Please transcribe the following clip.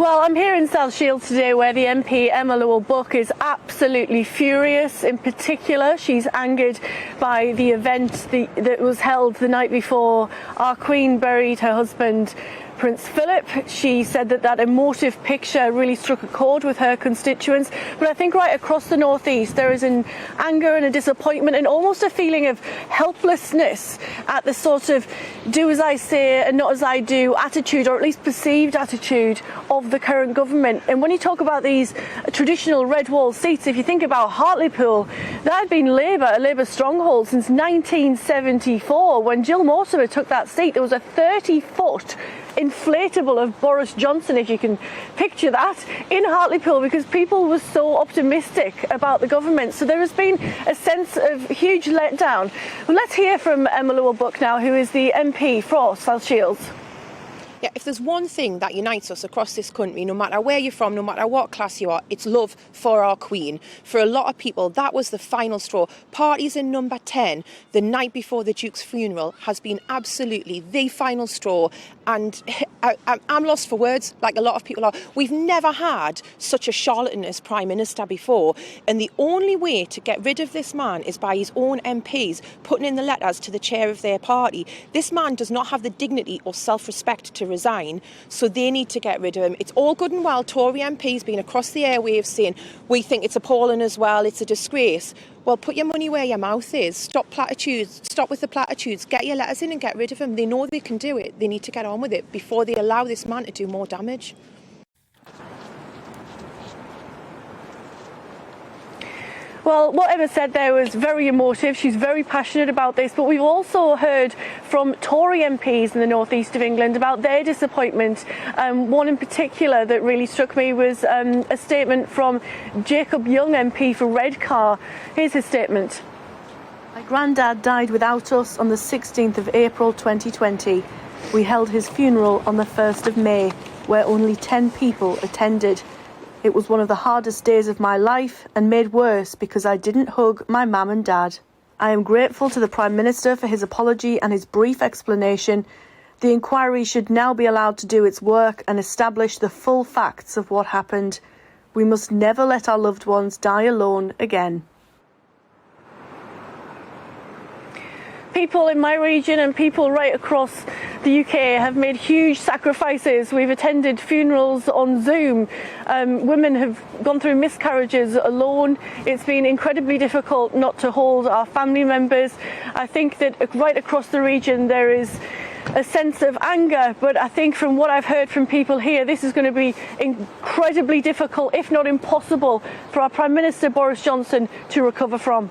Well, I'm here in South Shields today where the MP Emma Llewellyn-Buck is absolutely furious. In particular, she's angered by the event that was held the night before our Queen buried her husband, Prince Philip. She said that emotive picture really struck a chord with her constituents. But I think right across the North East there is an anger and a disappointment and almost a feeling of helplessness at the sort of do as I say and not as I do attitude, or at least perceived attitude, of the current government. And when you talk about these traditional red wall seats, if you think about Hartlepool, that had been a Labour stronghold since 1974. When Jill Mortimer took that seat, there was a 30-foot inflatable of Boris Johnson, if you can picture that, in Hartlepool, because people were so optimistic about the government. So there has been a sense of huge letdown. Well, let's hear from Emma Llewellyn-Buck now, who is the MP for South Shields. Yeah, if there's one thing that unites us across this country, no matter where you're from, no matter what class you are, it's love for our Queen. For a lot of people, that was the final straw. Parties in number 10, the night before the Duke's funeral, has been absolutely the final straw. And I'm lost for words, like a lot of people are. We've never had such a charlatan as Prime Minister before. And the only way to get rid of this man is by his own MPs putting in the letters to the chair of their party. This man does not have the dignity or self-respect to resign, so they need to get rid of him. It's all good and well Tory MPs being across the airwaves saying we think it's appalling as well, it's a disgrace. Well, put your money where your mouth is. Stop platitudes. Stop with the platitudes. Get your letters in and get rid of him. They know they can do it. They need to get on with it before they allow this man to do more damage. Well, what Emma said there was very emotive. She's very passionate about this, but we've also heard from Tory MPs in the North East of England about their disappointment. One in particular that really struck me was a statement from Jacob Young, MP for Redcar. Here's his statement. My granddad died without us on the 16th of April 2020. We held his funeral on the 1st of May, where only 10 people attended. It was one of the hardest days of my life and made worse because I didn't hug my mum and dad. I am grateful to the Prime Minister for his apology and his brief explanation. The inquiry should now be allowed to do its work and establish the full facts of what happened. We must never let our loved ones die alone again. People in my region and people right across the UK have made huge sacrifices. We've attended funerals on Zoom. Women have gone through miscarriages alone. It's been incredibly difficult not to hold our family members. I think that right across the region there is a sense of anger, but I think from what I've heard from people here, this is going to be incredibly difficult, if not impossible, for our Prime Minister Boris Johnson to recover from.